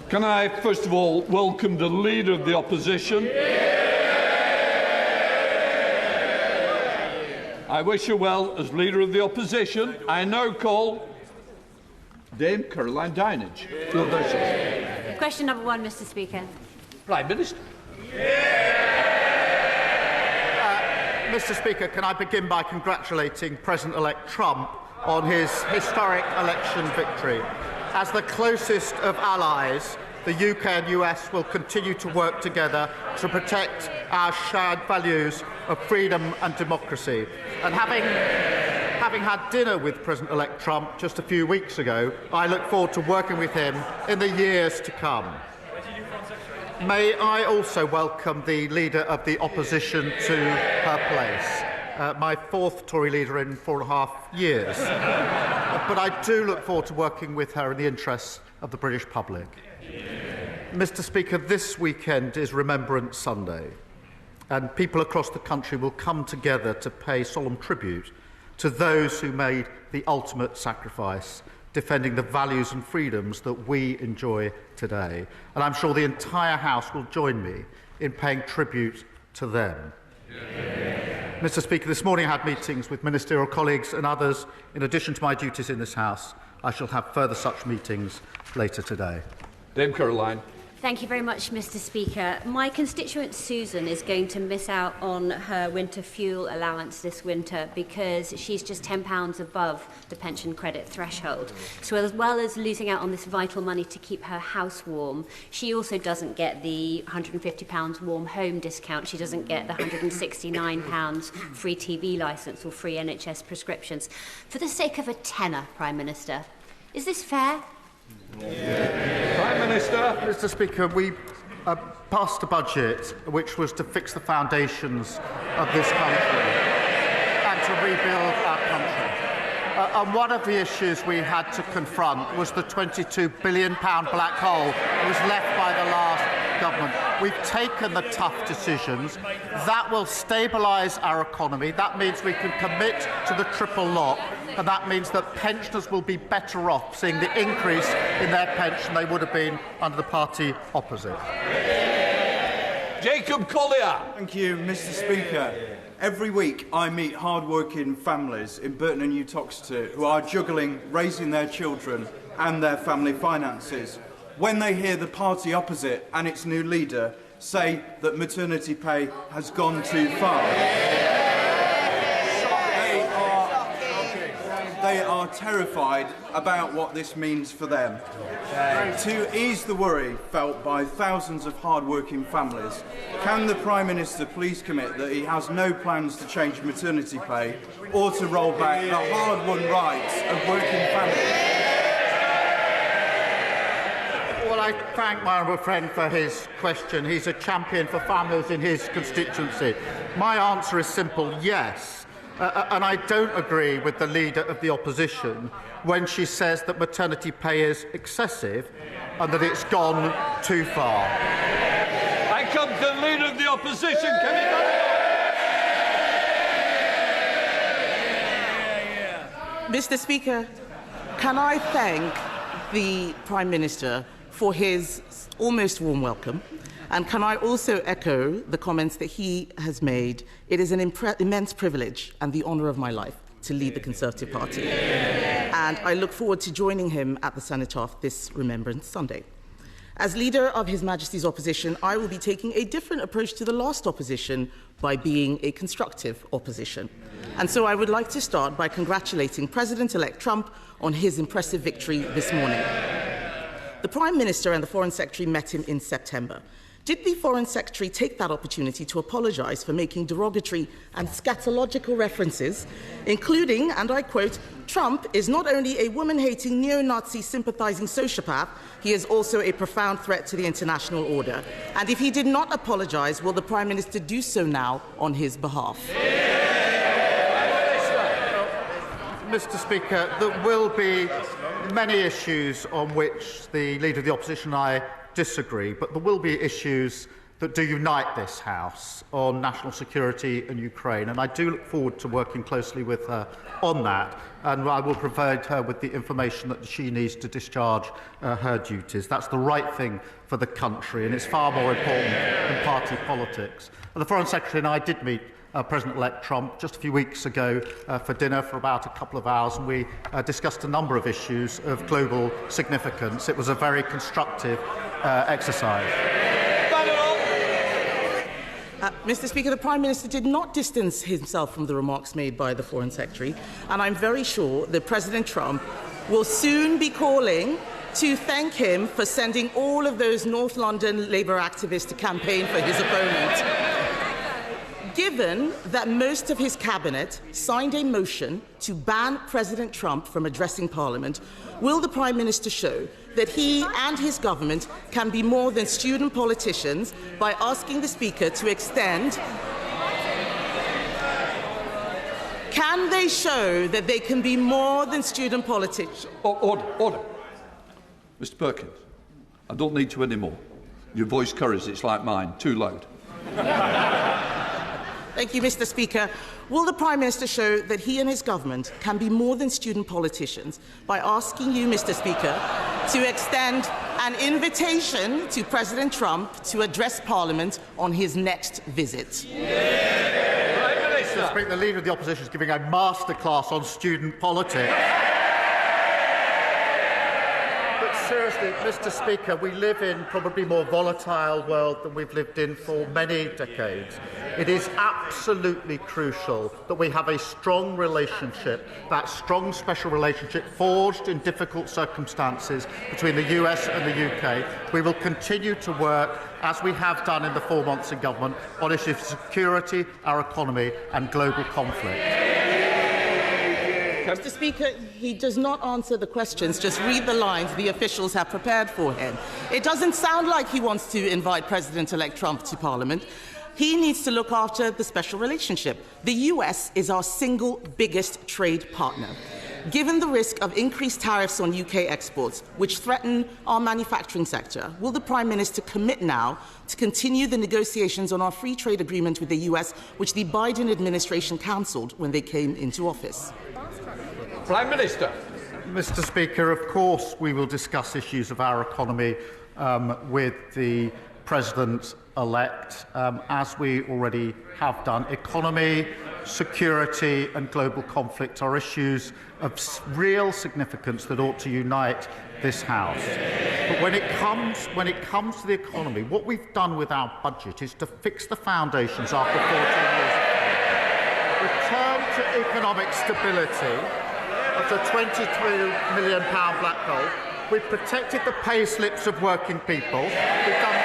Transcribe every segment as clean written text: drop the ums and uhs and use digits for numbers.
Can I, first of all, welcome the Leader of the Opposition? I wish her well as Leader of the Opposition. I now call Dame Caroline Dinenage. Question number 1, Mr. Speaker. Prime Minister. Mr. Speaker, can I begin by congratulating President-elect Trump on his historic election victory. As the closest of allies, the UK and US will continue to work together to protect our shared values of freedom and democracy. And having had dinner with President-elect Trump just a few weeks ago, I look forward to working with him in the years to come. May I also welcome the Leader of the Opposition to her place. My 4th Tory leader in 4.5 years. But I do look forward to working with her in the interests of the British public. Mr. Speaker, this weekend is Remembrance Sunday, and people across the country will come together to pay solemn tribute to those who made the ultimate sacrifice, defending the values and freedoms that we enjoy today. And I'm sure the entire House will join me in paying tribute to them. Mr. Speaker, this morning I had meetings with ministerial colleagues and others. In addition to my duties in this House, I shall have further such meetings later today. Dame Caroline. Thank you very much, Mr. Speaker. My constituent Susan is going to miss out on her winter fuel allowance this winter because she's just £10 above the pension credit threshold. So as well as losing out on this vital money to keep her house warm, she also doesn't get the £150 warm home discount. She doesn't get the £169 free TV licence or free NHS prescriptions. For the sake of a tenner, Prime Minister, is this fair? Prime Minister. Mr. Speaker, we passed a budget which was to fix the foundations of this country and to rebuild our country. And one of the issues we had to confront was the £22 billion black hole that was left by the last government. We've taken the tough decisions. That will stabilise our economy. That means we can commit to the triple lock, and that means that pensioners will be better off seeing the increase in their pension they would have been under the party opposite. Jacob Collier. Thank you, Mr. Speaker. Every week I meet hard-working families in Burton and Uttoxeter who are juggling raising their children and their family finances. When they hear the party opposite and its new leader say that maternity pay has gone too far, they are terrified about what this means for them. To ease the worry felt by thousands of hard-working families, can the Prime Minister please commit that he has no plans to change maternity pay or to roll back the hard-won rights of working families? Well, I thank my honourable friend for his question. He's a champion for families in his constituency. My answer is simple, yes. And I don't agree with the Leader of the Opposition when she says that maternity pay is excessive and that it's gone too far. I come to the Leader of the Opposition, Kemi Badenoch. Mr. Speaker, can I thank the Prime Minister for his almost warm welcome? And can I also echo the comments that he has made? It is an immense privilege and the honour of my life to lead the Conservative Party. And I look forward to joining him at the Cenotaph this Remembrance Sunday. As Leader of His Majesty's Opposition, I will be taking a different approach to the last opposition by being a constructive opposition. And so I would like to start by congratulating President-elect Trump on his impressive victory this morning. The Prime Minister and the Foreign Secretary met him in September. Did the Foreign Secretary take that opportunity to apologise for making derogatory and scatological references, including, and I quote, Trump is not only a woman-hating, neo-Nazi sympathising sociopath, he is also a profound threat to the international order. And if he did not apologise, will the Prime Minister do so now on his behalf? Mr. Speaker, there will be many issues on which the Leader of the Opposition and I disagree, but there will be issues that do unite this House on national security and Ukraine, and I do look forward to working closely with her on that, and I will provide her with the information that she needs to discharge her duties. That's the right thing for the country, and it's far more important than party politics. And the Foreign Secretary and I did meet President-elect Trump just a few weeks ago for dinner for about a couple of hours, and we discussed a number of issues of global significance. It was a very constructive exercise. Mr. Speaker, the Prime Minister did not distance himself from the remarks made by the Foreign Secretary, and I'm very sure that President Trump will soon be calling to thank him for sending all of those North London Labour activists to campaign for his opponent. Given that most of his cabinet signed a motion to ban President Trump from addressing Parliament, will the Prime Minister show that he and his government can be more than student politicians by asking the Speaker to extend? Can they show that they can be more than student politicians? Order. Mr. Perkins, I don't need to anymore. Your voice curries, it's like mine, too loud. Thank you, Mr. Speaker. Will the Prime Minister show that he and his government can be more than student politicians by asking you, Mr. Speaker, to extend an invitation to President Trump to address Parliament on his next visit? Mr. Speaker, the Leader of the Opposition is giving a masterclass on student politics. Seriously, Mr. Speaker, we live in probably a more volatile world than we've lived in for many decades. It is absolutely crucial that we have a strong relationship, that strong special relationship forged in difficult circumstances between the US and the UK. We will continue to work, as we have done in the 4 months in government, on issues of security, our economy and global conflict. Mr. Speaker, he does not answer the questions, just read the lines the officials have prepared for him. It doesn't sound like he wants to invite President-elect Trump to Parliament. He needs to look after the special relationship. The US is our single biggest trade partner. Given the risk of increased tariffs on UK exports, which threaten our manufacturing sector, will the Prime Minister commit now to continue the negotiations on our free trade agreement with the US, which the Biden administration cancelled when they came into office? Prime Minister. Mr. Speaker, of course we will discuss issues of our economy with the President-elect, as we already have done. Economy, security and global conflict are issues of real significance that ought to unite this House. But when it comes to the economy, what we've done with our budget is to fix the foundations after 14 years of return to economic stability of the £23 million black hole. We've protected the pay slips of working people. We've done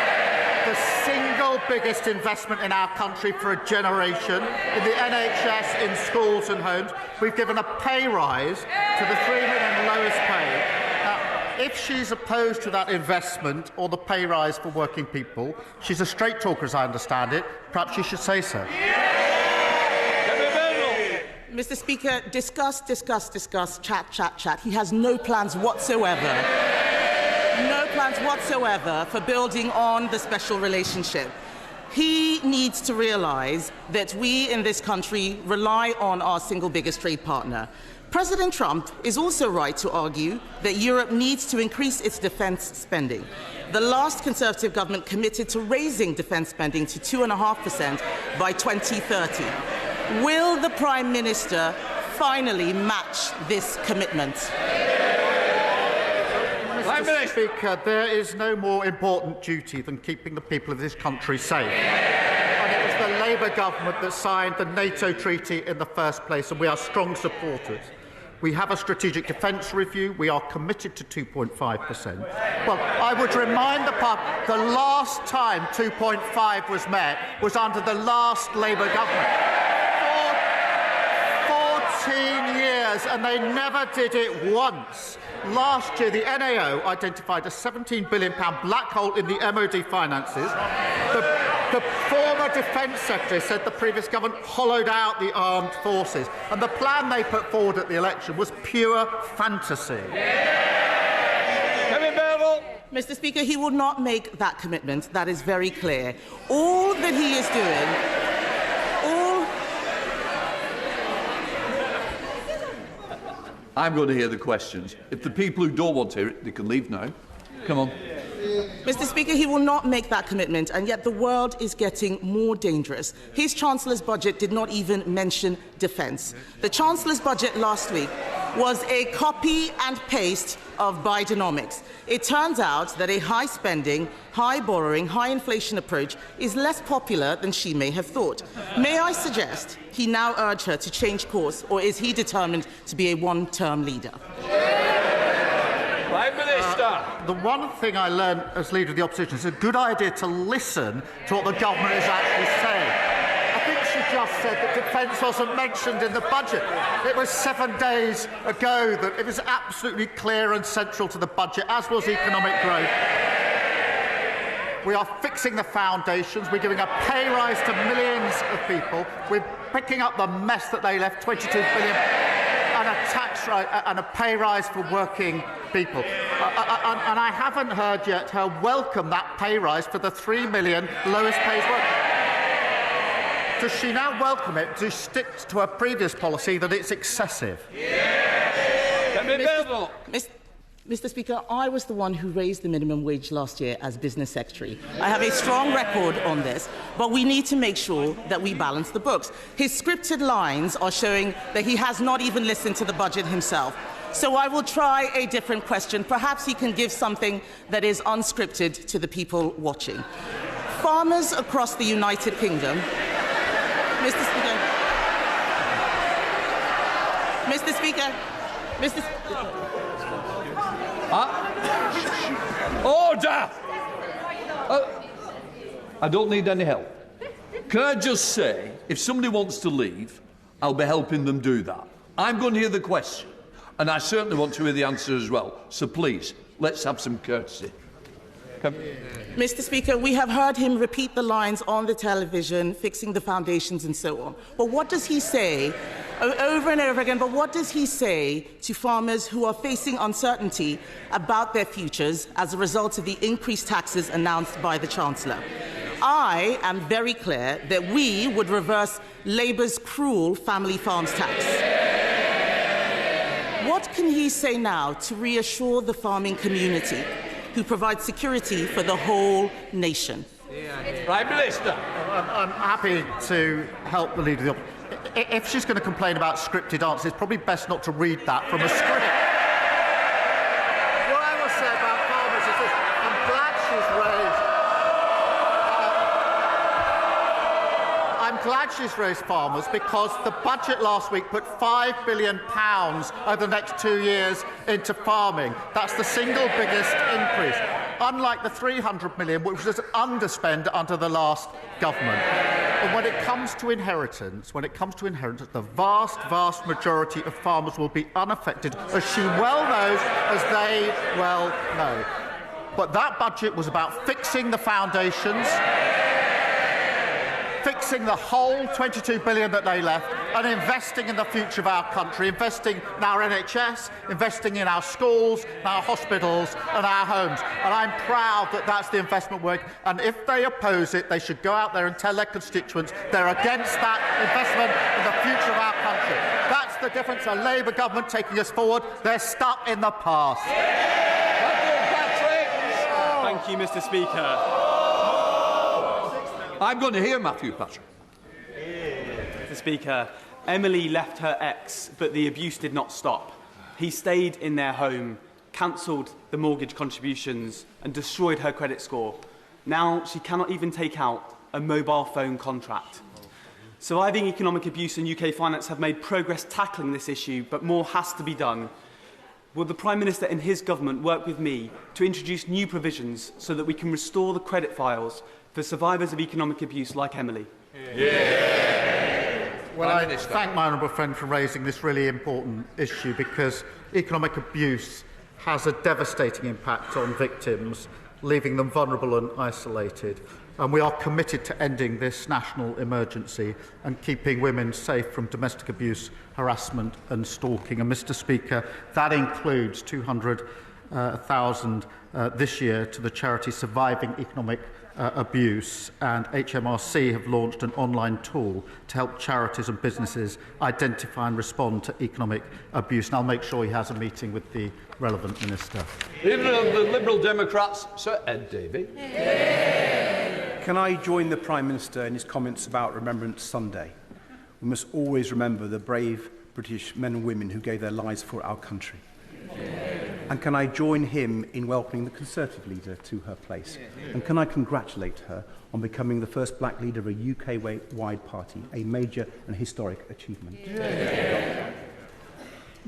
the single biggest investment in our country for a generation in the NHS, in schools and homes. We've given a pay rise to the 3 million lowest paid. Now, if she's opposed to that investment or the pay rise for working people, she's a straight talker as I understand it. Perhaps she should say so. Mr. Speaker, discuss, chat. He has no plans whatsoever. No plans whatsoever for building on the special relationship. He needs to realise that we in this country rely on our single biggest trade partner. President Trump is also right to argue that Europe needs to increase its defence spending. The last Conservative government committed to raising defence spending to 2.5% by 2030. Will the Prime Minister finally match this commitment? Mr. Speaker, there is no more important duty than keeping the people of this country safe. And it was the Labour government that signed the NATO treaty in the first place, and we are strong supporters. We have a strategic defence review. We are committed to 2.5%. Well, I would remind the last time 2.5 was met was under the last Labour government. 14 years, and they never did it once. Last year, the NAO identified a £17 billion black hole in the MOD finances. The former Defence Secretary said the previous government hollowed out the armed forces, and the plan they put forward at the election was pure fantasy. Kemi Badenoch. Mr. Speaker, he will not make that commitment. That is very clear. All that he is doing... I'm going to hear the questions. If the people who don't want to hear it, they can leave now. Come on. Mr. Speaker, he will not make that commitment, and yet the world is getting more dangerous. His Chancellor's budget did not even mention defence. The Chancellor's budget last week was a copy and paste of Bidenomics. It turns out that a high spending, high borrowing, high inflation approach is less popular than she may have thought. May I suggest he now urge her to change course, or is he determined to be a one-term leader? Prime Minister. The one thing I learned as Leader of the Opposition is it's a good idea to listen to what the government is actually saying. I think she just said that defence wasn't mentioned in the budget. It was 7 days ago that it was absolutely clear and central to the budget, as was economic growth. We are fixing the foundations. We're giving a pay rise to millions of people. We're picking up the mess that they left, 22 billion, and a tax rise and a pay rise for working people. And I haven't heard yet her welcome that pay rise for the 3 million lowest paid workers. Does she now welcome it? Does she stick to her previous policy that it's excessive? Mr. Speaker, I was the one who raised the minimum wage last year as Business Secretary. I have a strong record on this, but we need to make sure that we balance the books. His scripted lines are showing that he has not even listened to the budget himself. So I will try a different question. Perhaps he can give something that is unscripted to the people watching. Farmers across the United Kingdom... Mr. Speaker... Order! I don't need any help. Can I just say, if somebody wants to leave, I'll be helping them do that. I'm going to hear the question, and I certainly want to hear the answer as well. So please, let's have some courtesy. Mr. Speaker, we have heard him repeat the lines on the television, fixing the foundations and so on. But what does he say, over and over again, but what does he say to farmers who are facing uncertainty about their futures as a result of the increased taxes announced by the Chancellor? I am very clear that we would reverse Labour's cruel family farms tax. What can he say now to reassure the farming community, who provide security for the whole nation? Prime Minister. I'm happy to help the Leader of the Opposition. If she's going to complain about scripted answers, it's probably best not to read that from a script. What I will say about farmers is this. I'm glad she's raised farmers, because the budget last week put £5 billion over the next 2 years into farming. That's the single biggest increase, unlike the £300 million, which was underspent under the last government. And when it comes to inheritance, the vast majority of farmers will be unaffected, as she well knows, as they well know. But that budget was about fixing the foundations, fixing the whole 22 billion that they left, and investing in the future of our country, investing in our NHS, investing in our schools, our hospitals and our homes. And I'm proud that that's the investment work. And if they oppose it, they should go out there and tell their constituents they're against that investment in the future of our country. That's the difference. A Labour government taking us forward. They're stuck in the past. Thank you, Mr. Speaker. I'm going to hear Matthew Patrick. Mr. Speaker, Emily left her ex, but the abuse did not stop. He stayed in their home, cancelled the mortgage contributions and destroyed her credit score. Now she cannot even take out a mobile phone contract. Surviving economic abuse and UK finance have made progress tackling this issue, but more has to be done. Will the Prime Minister and his government work with me to introduce new provisions so that we can restore the credit files for survivors of economic abuse like Emily? Well, I thank my honourable friend for raising this really important issue, because economic abuse has a devastating impact on victims, leaving them vulnerable and isolated. And we are committed to ending this national emergency and keeping women safe from domestic abuse, harassment and stalking. And, Mr. Speaker, that includes £200 1,000 this year to the charity Surviving Economic Abuse, and HMRC have launched an online tool to help charities and businesses identify and respond to economic abuse. And I'll make sure he has a meeting with the relevant minister. Leader of the Liberal Democrats, Sir Ed Davey. Can I join the Prime Minister in his comments about Remembrance Sunday? We must always remember the brave British men and women who gave their lives for our country. And can I join him in welcoming the Conservative leader to her place? And can I congratulate her on becoming the first black leader of a UK-wide party, a major and historic achievement?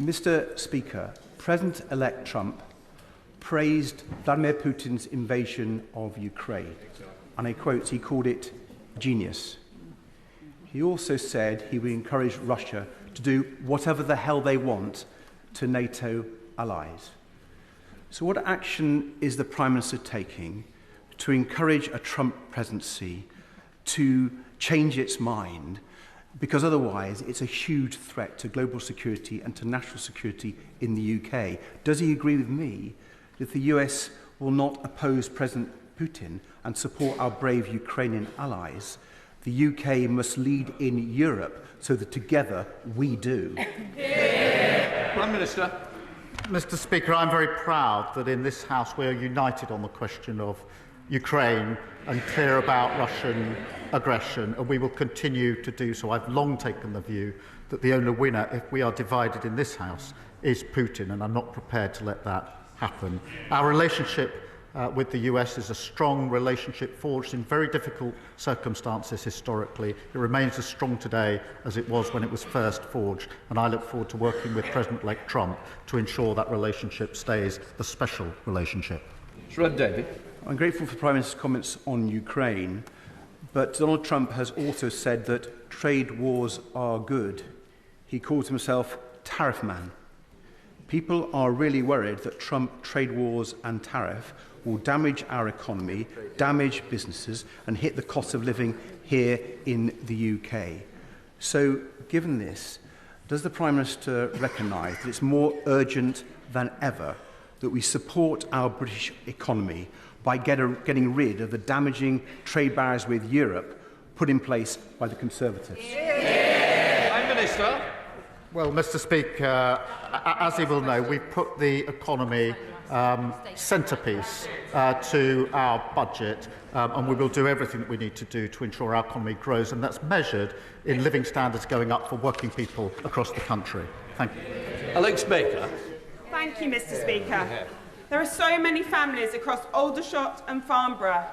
Mr. Speaker, President-elect Trump praised Vladimir Putin's invasion of Ukraine, and I quote, he called it genius. He also said he would encourage Russia to do whatever the hell they want to NATO allies. So what action is the Prime Minister taking to encourage a Trump presidency to change its mind? Because otherwise it's a huge threat to global security and to national security in the UK. Does he agree with me that the US will not oppose President Putin and support our brave Ukrainian allies? The UK must lead in Europe so that together we do. Prime Minister. Mr. Speaker, I'm very proud that in this House we are united on the question of Ukraine and clear about Russian aggression, and we will continue to do so. I've long taken the view that the only winner, if we are divided in this House, is Putin, and I'm not prepared to let that happen. Our relationship with the US is a strong relationship forged in very difficult circumstances historically. It remains as strong today as it was when it was first forged, and I look forward to working with President-elect Trump to ensure that relationship stays the special relationship. Sir David. I'm grateful for the Prime Minister's comments on Ukraine, but Donald Trump has also said that trade wars are good. He calls himself tariff man. People are really worried that Trump trade wars and tariff will damage our economy, damage businesses, and hit the cost of living here in the UK. So, given this, does the Prime Minister recognise that it's more urgent than ever that we support our British economy by getting rid of the damaging trade barriers with Europe put in place by the Conservatives? Prime Minister. Well, Mr. Speaker, as you will know, we've put the economy centrepiece to our budget, and we will do everything that we need to do to ensure our economy grows, and that's measured in living standards going up for working people across the country. Thank you. Alex Baker. Thank you, Mr. Speaker. There are so many families across Aldershot and Farnborough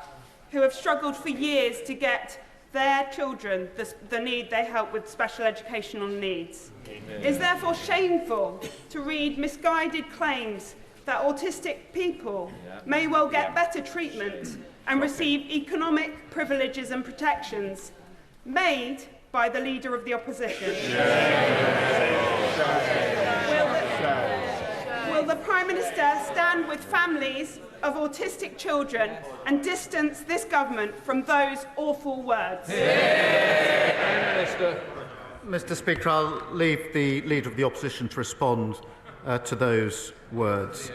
who have struggled for years to get their children the need they help with special educational needs. It is therefore shameful to read misguided claims that autistic people may well get better treatment and receive economic privileges and protections made by the Leader of the Opposition. Will the Prime Minister stand with families of autistic children and distance this government from those awful words? Mr. Speaker, I'll leave the Leader of the Opposition to respond to those words.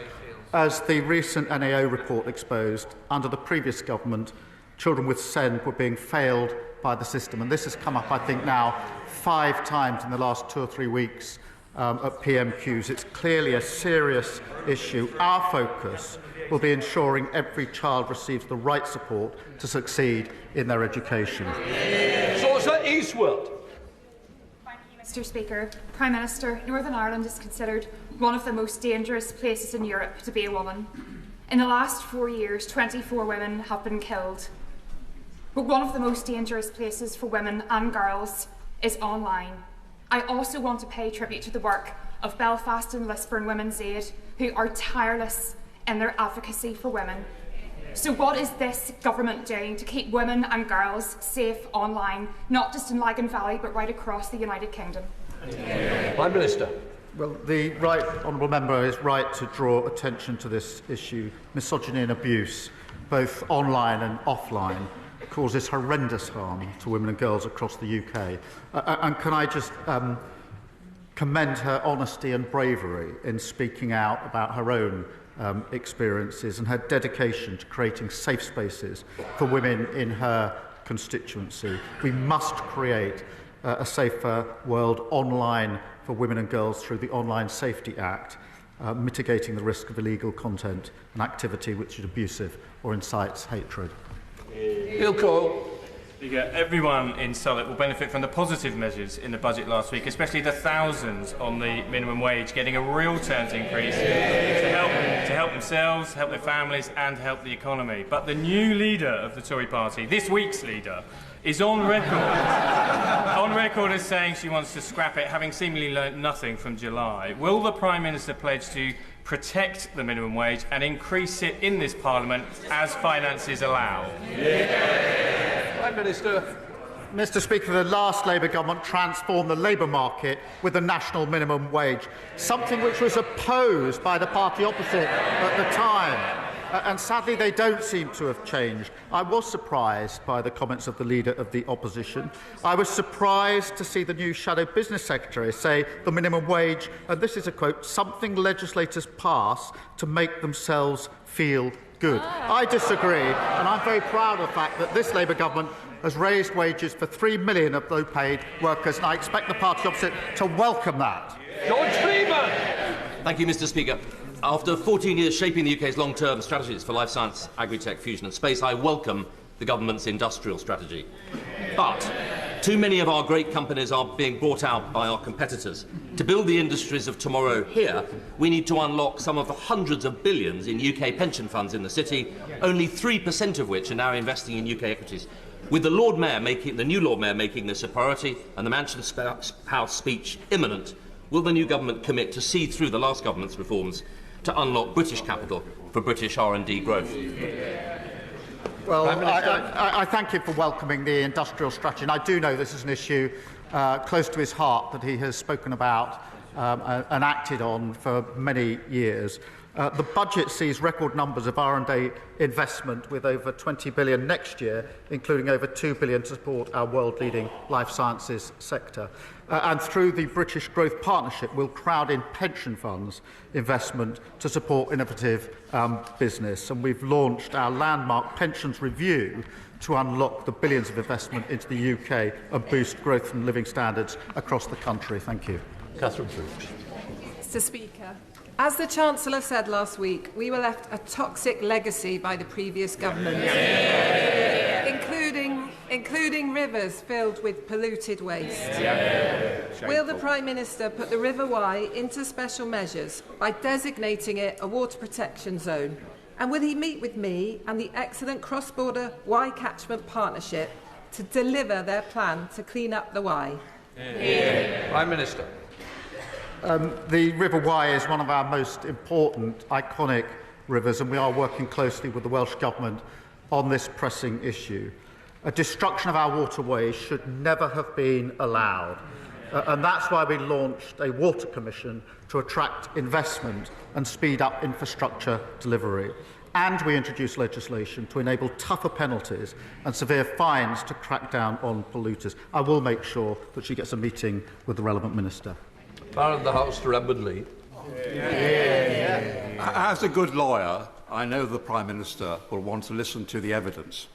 As the recent NAO report exposed, under the previous government, children with SEND were being failed by the system, and this has come up, I think, now 5 times in the last 2 or 3 weeks at PMQs. It's clearly a serious issue. Our focus will be ensuring every child receives the right support to succeed in their education. So, Sir Eastwood. Mr. Speaker, Prime Minister, Northern Ireland is considered one of the most dangerous places in Europe to be a woman. In the last 4 years, 24 women have been killed. But one of the most dangerous places for women and girls is online. I also want to pay tribute to the work of Belfast and Lisburn Women's Aid, who are tireless in their advocacy for women. So what is this government doing to keep women and girls safe online, not just in Lagan Valley, but right across the United Kingdom? Prime Minister. Well, the right honourable member is right to draw attention to this issue. Misogyny and abuse, both online and offline, causes horrendous harm to women and girls across the UK. And can I just commend her honesty and bravery in speaking out about her own experiences and her dedication to creating safe spaces for women in her constituency. We must create a safer world online for women and girls through the Online Safety Act, mitigating the risk of illegal content and activity which is abusive or incites hatred. Bill Cole. Everyone in Southwark will benefit from the positive measures in the budget last week, especially the thousands on the minimum wage getting a real terms increase to help themselves, help their families and help the economy. But the new leader of the Tory party, this week's leader, is on record as saying she wants to scrap it, having seemingly learnt nothing from July. Will the Prime Minister pledge to protect the minimum wage and increase it in this Parliament as finances allow? Prime Minister. Mr. Speaker, the last Labour government transformed the labour market with the national minimum wage, something which was opposed by the party opposite at the time. And sadly, they don't seem to have changed. I was surprised by the comments of the Leader of the Opposition. I was surprised to see the new Shadow Business Secretary say the minimum wage, and this is a quote, something legislators pass to make themselves feel good. I disagree, and I'm very proud of the fact that this Labour government has raised wages for 3 million of low-paid workers, and I expect the party opposite to welcome that. George Freeman. Thank you, Mr. Speaker. After 14 years shaping the UK's long-term strategies for life science, agri-tech, fusion and space, I welcome the government's industrial strategy. But too many of our great companies are being bought out by our competitors. To build the industries of tomorrow here, we need to unlock some of the hundreds of billions in UK pension funds in the city, only 3% of which are now investing in UK equities. With the new Lord Mayor making this a priority and the Mansion House speech imminent, will the new government commit to see through the last government's reforms to unlock British capital for British R&D growth? Well, I thank him for welcoming the industrial strategy, and I do know this is an issue close to his heart that he has spoken about and acted on for many years. The budget sees record numbers of R&D investment, with over 20 billion next year, including over 2 billion to support our world-leading life sciences sector. And through the British Growth Partnership, we'll crowd in pension funds investment to support innovative business. And we've launched our landmark pensions review to unlock the billions of investment into the UK and boost growth and living standards across the country. Thank you. Catherine Fuchs. Mr. Speaker, as the Chancellor said last week, we were left a toxic legacy by the previous government, including rivers filled with polluted waste. Will the Prime Minister put the River Wye into special measures by designating it a water protection zone? And will he meet with me and the excellent cross-border Wye Catchment Partnership to deliver their plan to clean up the Wye? Prime Minister. The River Wye is one of our most important, iconic rivers, and we are working closely with the Welsh Government on this pressing issue. A destruction of our waterways should never have been allowed, and that's why we launched a Water Commission to attract investment and speed up infrastructure delivery. And we introduced legislation to enable tougher penalties and severe fines to crack down on polluters. I will make sure that she gets a meeting with the relevant minister. Power of the House to Edward Lee. As a good lawyer, I know the Prime Minister will want to listen to the evidence.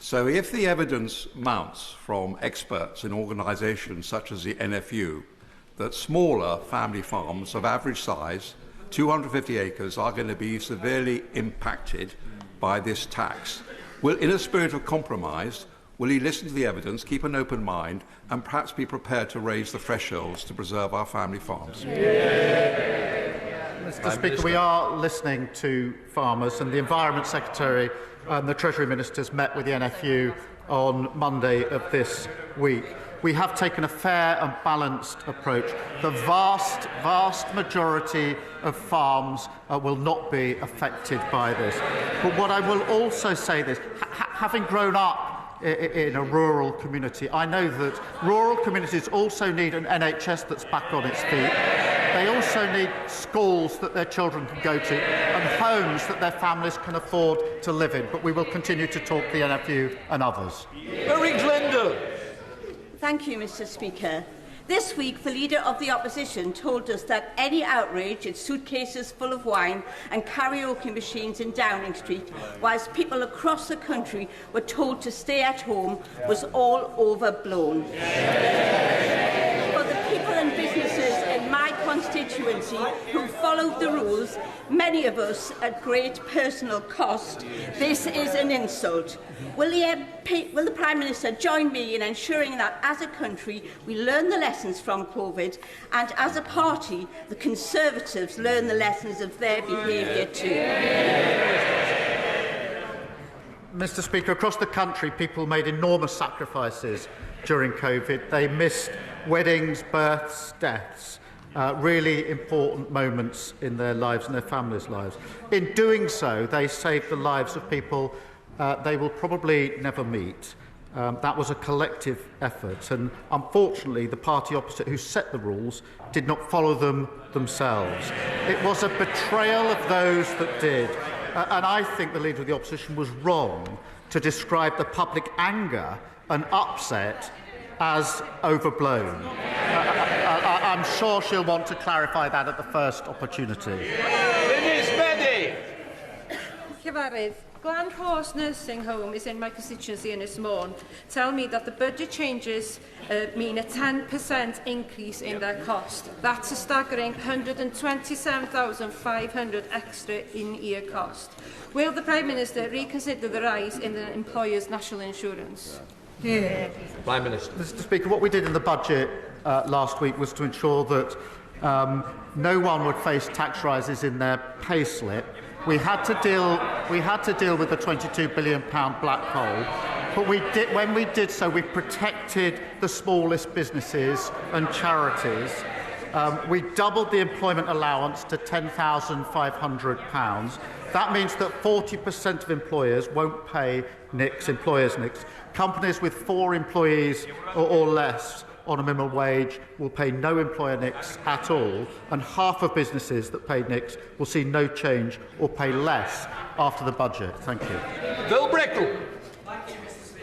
So if the evidence mounts from experts in organisations such as the NFU that smaller family farms of average size, 250 acres, are going to be severely impacted by this tax, in a spirit of compromise, will he listen to the evidence, keep an open mind, and perhaps be prepared to raise the thresholds to preserve our family farms? Mr. Speaker, we are listening to farmers, and the Environment Secretary and the Treasury Ministers met with the NFU on Monday of this week. We have taken a fair and balanced approach. The vast majority of farms will not be affected by this. But what I will also say is, having grown up in a rural community, I know that rural communities also need an NHS that's back on its feet. They also need schools that their children can go to and homes that their families can afford to live in. But we will continue to talk to the NFU and others. Mary Glenda. Thank you, Mr. Speaker. This week, the Leader of the Opposition told us that any outrage at suitcases full of wine and karaoke machines in Downing Street, whilst people across the country were told to stay at home, was all overblown. For the people and businesses in my constituency who followed the rules, many of us at great personal cost, this is an insult. Will the Prime Minister join me in ensuring that as a country we learn the lessons from COVID, and as a party the Conservatives learn the lessons of their behaviour too? Mr. Speaker, across the country people made enormous sacrifices during COVID. They missed weddings, births, deaths. Really important moments in their lives and their families' lives. In doing so, they saved the lives of people they will probably never meet. That was a collective effort, and unfortunately the party opposite who set the rules did not follow them themselves. It was a betrayal of those that did, and I think the Leader of the Opposition was wrong to describe the public anger and upset as overblown. I'm sure she'll want to clarify that at the first opportunity. Cyfarwydd, Glan Horse Nursing Home is in my constituency in Ysmôn. Tell me that the budget changes mean a 10% increase in their cost. That's a staggering £127,500 extra in-year cost. Will the Prime Minister reconsider the rise in the employer's national insurance? Prime Minister. Mr. Speaker, what we did in the budget last week was to ensure that no one would face tax rises in their payslip. We had to deal with the £22 billion black hole, but when we did so, we protected the smallest businesses and charities. We doubled the employment allowance to £10,500. That means that 40% of employers won't pay employers' NICs. Companies with 4 employees or less on a minimum wage will pay no employer NICs at all, and half of businesses that pay NICs will see no change or pay less after the budget. Thank you. Bill Brickle.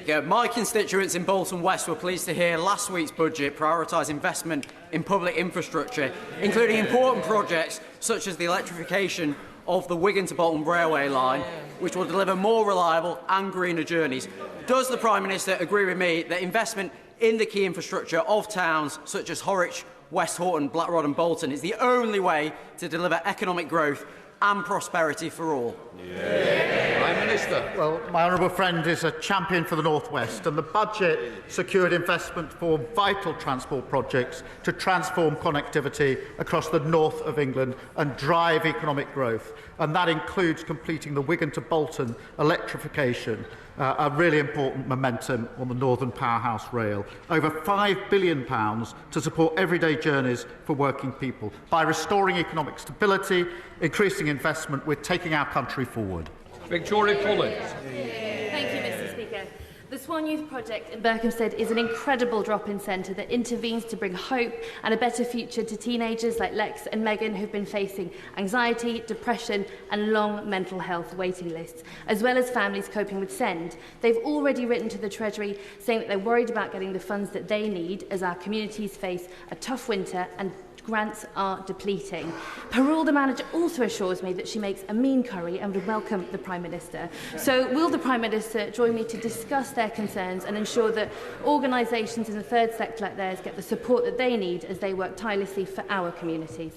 Yeah, my constituents in Bolton West were pleased to hear last week's budget prioritise investment in public infrastructure, including important projects such as the electrification of the Wigan to Bolton railway line, which will deliver more reliable and greener journeys. Does the Prime Minister agree with me that investment in the key infrastructure of towns such as Horwich, West Horton, Blackrod and Bolton is the only way to deliver economic growth and prosperity for all? Prime Minister. Well, my honourable friend is a champion for the North West, and the budget secured investment for vital transport projects to transform connectivity across the north of England and drive economic growth. And that includes completing the Wigan to Bolton electrification, a really important momentum on the Northern Powerhouse Rail. Over £5 billion to support everyday journeys for working people. By restoring economic stability, increasing investment, we're taking our country forward. Victoria Collins. Thank you, Mr. Speaker. The Swan Youth Project in Berkhamsted is an incredible drop-in centre that intervenes to bring hope and a better future to teenagers like Lex and Megan who've been facing anxiety, depression and long mental health waiting lists, as well as families coping with SEND. They've already written to the Treasury saying that they're worried about getting the funds that they need as our communities face a tough winter and grants are depleting. Parole, the manager, also assures me that she makes a mean curry and would welcome the Prime Minister. So will the Prime Minister join me to discuss their concerns and ensure that organisations in the third sector like theirs get the support that they need as they work tirelessly for our communities?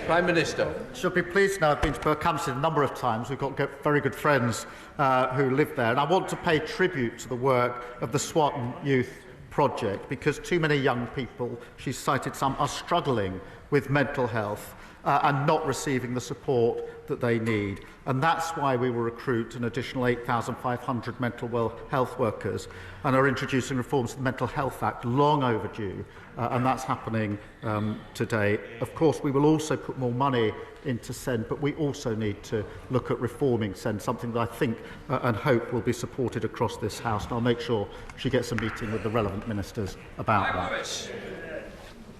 Prime Minister. She'll be pleased now. I've been to Berkhamsted a number of times. We've got very good friends who live there. And I want to pay tribute to the work of the Swan Youth Project, because too many young people, she's cited some, are struggling with mental health and not receiving the support that they need. And that's why we will recruit an additional 8,500 mental health workers and are introducing reforms to the Mental Health Act, long overdue, and that's happening today. Of course, we will also put more money into SEND, but we also need to look at reforming SEND, something that I think and hope will be supported across this House, and I'll make sure she gets a meeting with the relevant ministers about that.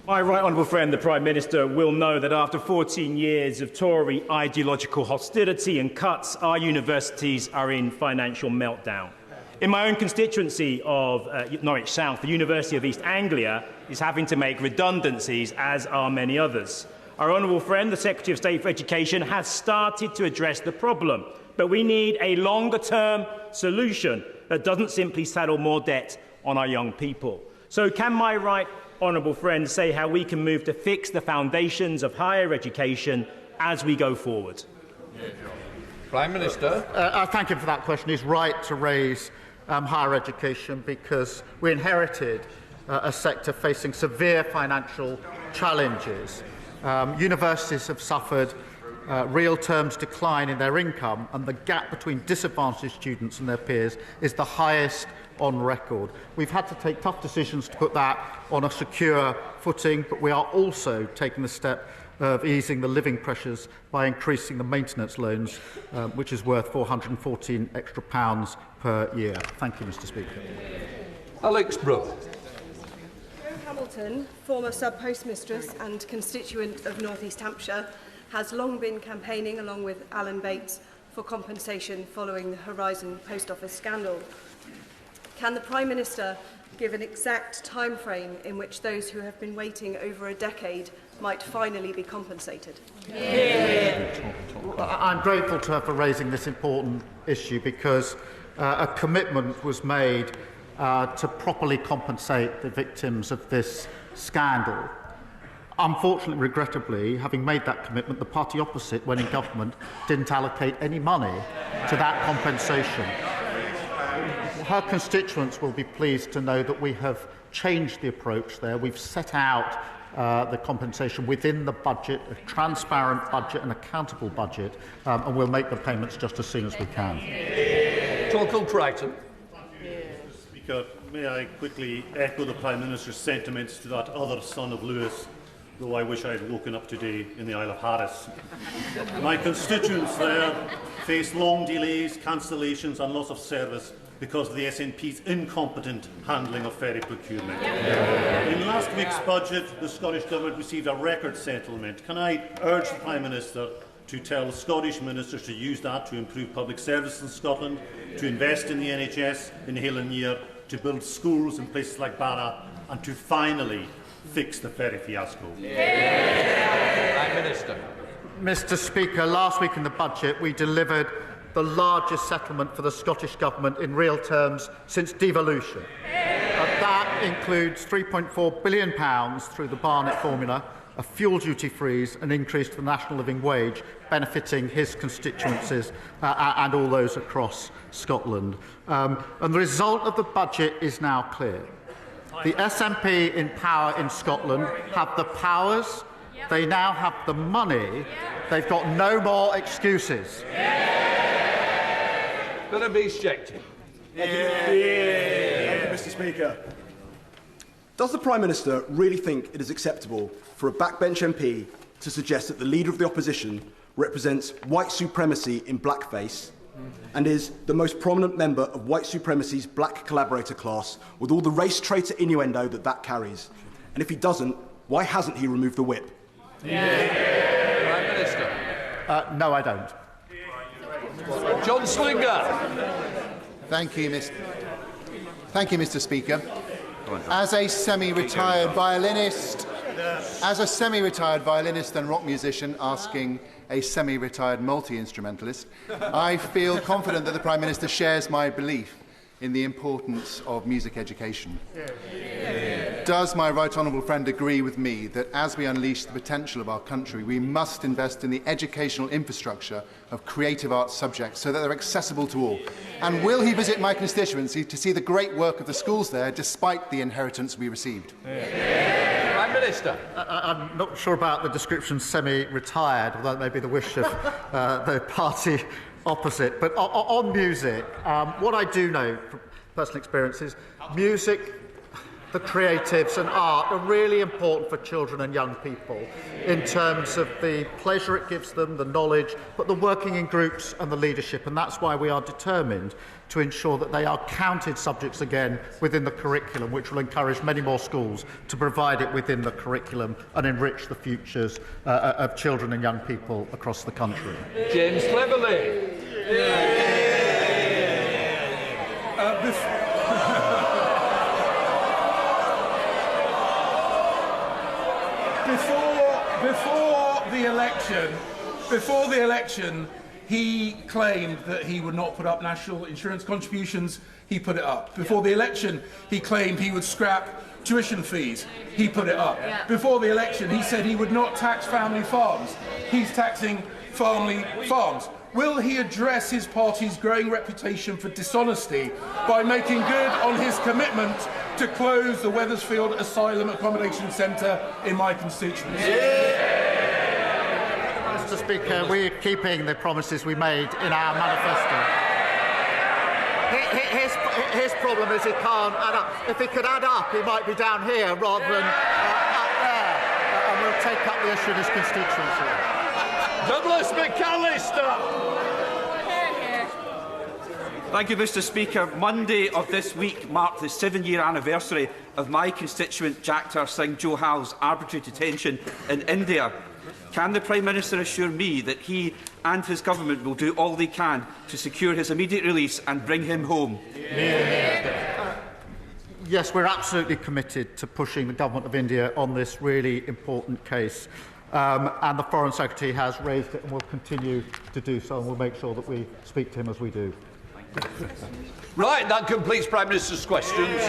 My right honourable friend, the Prime Minister, will know that after 14 years of Tory ideological hostility and cuts, our universities are in financial meltdown. In my own constituency of Norwich South, the University of East Anglia is having to make redundancies, as are many others. Our honourable friend, the Secretary of State for Education, has started to address the problem, but we need a longer-term solution that doesn't simply saddle more debt on our young people. So can my right honourable friend say how we can move to fix the foundations of higher education as we go forward? Prime Minister. I thank him for that question. He's right to raise higher education because we inherited a sector facing severe financial challenges. Universities have suffered real terms decline in their income, and the gap between disadvantaged students and their peers is the highest on record. We've had to take tough decisions to put that on a secure footing, but we are also taking the step of easing the living pressures by increasing the maintenance loans, which is worth £414 extra per year. Thank you, Mr. Speaker. Alex Brooke. Hamilton, former sub-postmistress and constituent of North East Hampshire, has long been campaigning, along with Alan Bates, for compensation following the Horizon Post Office scandal. Can the Prime Minister give an exact time frame in which those who have been waiting over a decade might finally be compensated? I'm grateful to her for raising this important issue because a commitment was made to properly compensate the victims of this scandal. Unfortunately, regrettably, having made that commitment, the party opposite, when in government, didn't allocate any money to that compensation. Her constituents will be pleased to know that we have changed the approach there. We've set out the compensation within the budget, a transparent budget, an accountable budget, and we'll make the payments just as soon as we can. Torquil Crichton. Speaker, may I quickly echo the Prime Minister's sentiments to that other son of Lewis, though I wish I had woken up today in the Isle of Harris. My constituents there face long delays, cancellations and loss of service because of the SNP's incompetent handling of ferry procurement. In last week's budget, the Scottish Government received a record settlement. Can I urge the Prime Minister to tell Scottish ministers to use that to improve public services in Scotland, to invest in the NHS in Hill and Year, to build schools in places like Barra, and to finally fix the ferry fiasco? Prime Minister. Mr. Speaker, last week in the budget we delivered the largest settlement for the Scottish Government in real terms since devolution. That includes £3.4 billion through the Barnett formula, a fuel duty freeze, an increase to the national living wage, benefiting his constituencies and all those across Scotland. And the result of the budget is now clear. The SNP in power in Scotland have the powers, they now have the money, they've got no more excuses. Gonna be Shecton. Thank you, Mr. Speaker. Does the Prime Minister really think it is acceptable for a backbench MP to suggest that the Leader of the Opposition represents white supremacy in blackface and is the most prominent member of white supremacy's black collaborator class, with all the race traitor innuendo that carries? And if he doesn't, why hasn't he removed the whip? Prime Minister. No, I don't. John Slinger. Thank you, Mr. Speaker. As a semi-retired violinist and rock musician asking a semi-retired multi-instrumentalist, I feel confident that the Prime Minister shares my belief in the importance of music education. Does my right honourable friend agree with me that as we unleash the potential of our country, we must invest in the educational infrastructure of creative arts subjects so that they're accessible to all? And will he visit my constituency to see the great work of the schools there, despite the inheritance we received? Prime Minister. I'm not sure about the description semi-retired, although that may be the wish of the party opposite. But on music, what I do know from personal experience is music, the creatives and art are really important for children and young people in terms of the pleasure it gives them, the knowledge, but the working in groups and the leadership. And that's why we are determined to ensure that they are counted subjects again within the curriculum, which will encourage many more schools to provide it within the curriculum and enrich the futures of children and young people across the country. James Cleverly. election, he claimed that he would not put up national insurance contributions. He put it up. Before the election, he claimed he would scrap tuition fees. He put it up. Before the election, he said he would not tax family farms. He's taxing family farms. Will he address his party's growing reputation for dishonesty by making good on his commitment to close the Wethersfield Asylum Accommodation Centre in my constituency? Mr. Speaker, we're keeping the promises we made in our manifesto. His problem is he can't add up. If he could add up, he might be down here rather than up there, and we'll take up the issue in his constituency. Douglas McAllister! Thank you, Mr. Speaker. Monday of this week marked the 7-year anniversary of my constituent Jakhtar Singh Johal's arbitrary detention in India. Can the Prime Minister assure me that he and his government will do all they can to secure his immediate release and bring him home? Yes, we're absolutely committed to pushing the Government of India on this really important case. And the Foreign Secretary has raised it and will continue to do so, and we'll make sure that we speak to him as we do. Right, that completes Prime Minister's questions.